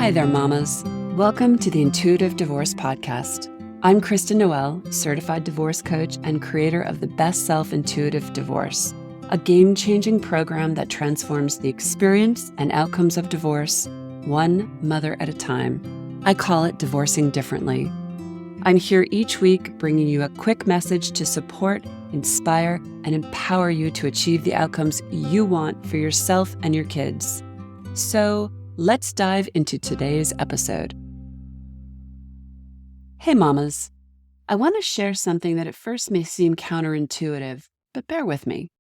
Hi there, mamas. Welcome to the Intuitive Divorce Podcast. I'm Kristen Noel, certified divorce coach and creator of the Best Self Intuitive Divorce, a game-changing program that transforms the experience and outcomes of divorce, one mother at a time. I call it Divorcing Differently. I'm here each week bringing you a quick message to support, inspire, and empower you to achieve the outcomes you want for yourself and your kids. So, let's dive into today's episode. Hey mamas, I want to share something that at first may seem counterintuitive, but bear with me.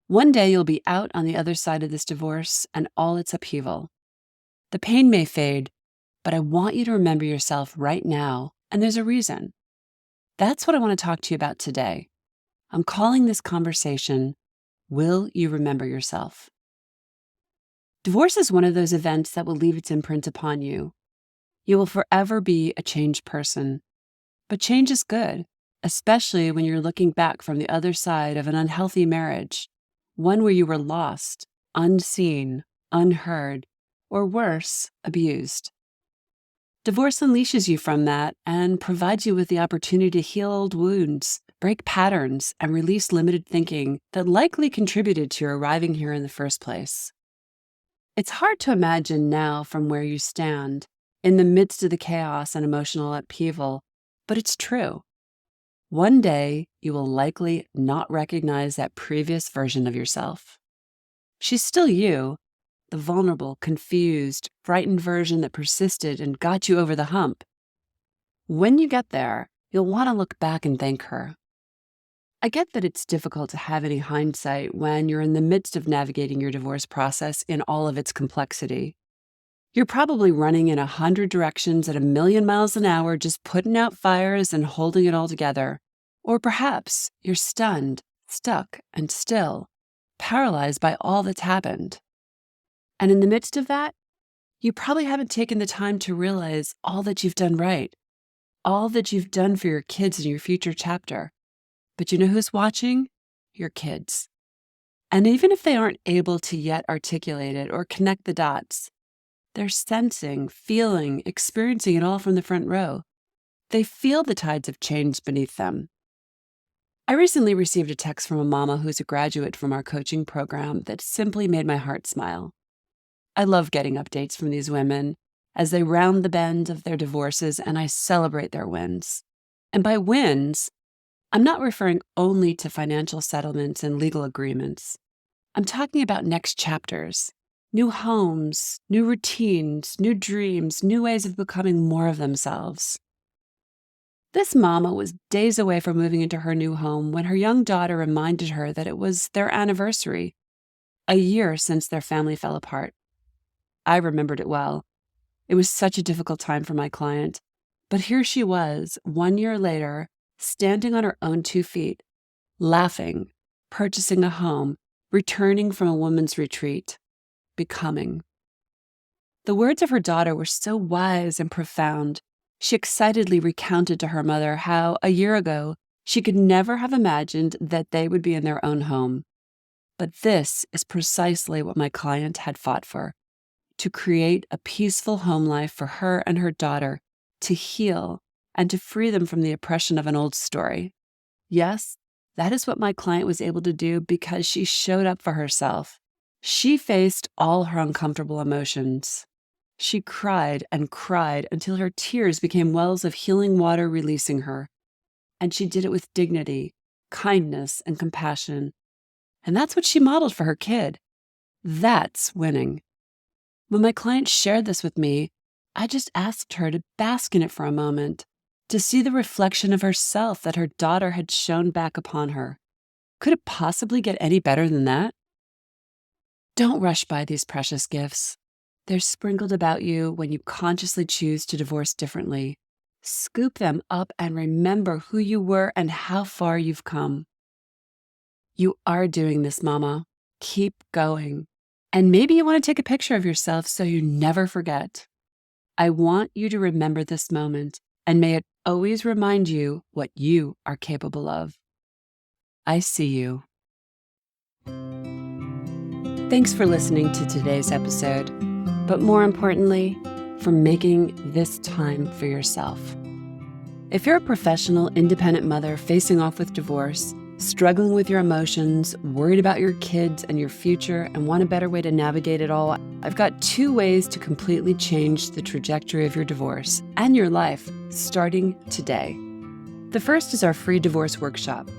One day you'll be out on the other side of this divorce and all its upheaval. The pain may fade, but I want you to remember yourself right now, and there's a reason. That's what I want to talk to you about today. I'm calling this conversation, Will You Remember Yourself? Divorce is one of those events that will leave its imprint upon you. You will forever be a changed person. But change is good, especially when you're looking back from the other side of an unhealthy marriage, one where you were lost, unseen, unheard, or worse, abused. Divorce unleashes you from that and provides you with the opportunity to heal old wounds, break patterns, and release limited thinking that likely contributed to your arriving here in the first place. It's hard to imagine now from where you stand, in the midst of the chaos and emotional upheaval, but it's true. One day, you will likely not recognize that previous version of yourself. She's still you, the vulnerable, confused, frightened version that persisted and got you over the hump. When you get there, you'll want to look back and thank her. I get that it's difficult to have any hindsight when you're in the midst of navigating your divorce process in all of its complexity. You're probably running in 100 directions at 1,000,000 miles an hour, just putting out fires and holding it all together. Or perhaps you're stunned, stuck, and still, paralyzed by all that's happened. And in the midst of that, you probably haven't taken the time to realize all that you've done right, all that you've done for your kids in your future chapter. But you know who's watching? Your kids. And even if they aren't able to yet articulate it or connect the dots, they're sensing, feeling, experiencing it all from the front row. They feel the tides of change beneath them. I recently received a text from a mama who's a graduate from our coaching program that simply made my heart smile. I love getting updates from these women as they round the bend of their divorces, and I celebrate their wins. And by wins, I'm not referring only to financial settlements and legal agreements. I'm talking about next chapters, new homes, new routines, new dreams, new ways of becoming more of themselves. This mama was days away from moving into her new home when her young daughter reminded her that it was their anniversary, a year since their family fell apart. I remembered it well. It was such a difficult time for my client, but here she was, 1 year later, standing on her own 2 feet, laughing, purchasing a home, returning from a woman's retreat, becoming. The words of her daughter were so wise and profound. She excitedly recounted to her mother how, a year ago, she could never have imagined that they would be in their own home. But this is precisely what my client had fought for, to create a peaceful home life for her and her daughter, to heal, and to free them from the oppression of an old story. Yes, that is what my client was able to do because she showed up for herself. She faced all her uncomfortable emotions. She cried and cried until her tears became wells of healing water releasing her. And she did it with dignity, kindness, and compassion. And that's what she modeled for her kid. That's winning. When my client shared this with me, I just asked her to bask in it for a moment, to see the reflection of herself that her daughter had shown back upon her. Could it possibly get any better than that? Don't rush by these precious gifts. They're sprinkled about you when you consciously choose to divorce differently. Scoop them up and remember who you were and how far you've come. You are doing this, mama. Keep going. And maybe you want to take a picture of yourself so you never forget. I want you to remember this moment, and may it always remind you what you are capable of. I see you. Thanks for listening to today's episode. But more importantly, for making this time for yourself. If you're a professional, independent mother facing off with divorce, struggling with your emotions, worried about your kids and your future, and want a better way to navigate it all, I've got 2 ways to completely change the trajectory of your divorce and your life starting today. The first is our free divorce workshop.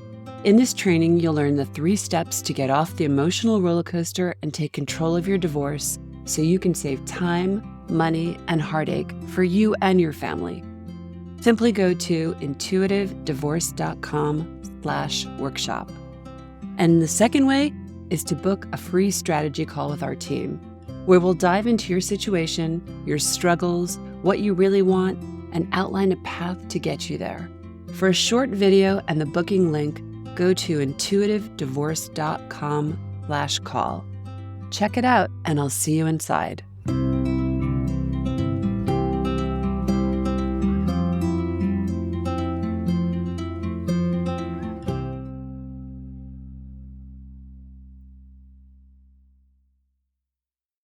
In this training, you'll learn the 3 steps to get off the emotional roller coaster and take control of your divorce so you can save time, money, and heartache for you and your family. Simply go to intuitivedivorce.com/workshop. And the second way is to book a free strategy call with our team, where we'll dive into your situation, your struggles, what you really want, and outline a path to get you there. For a short video and the booking link, go to intuitivedivorce.com/call. Check it out, and I'll see you inside.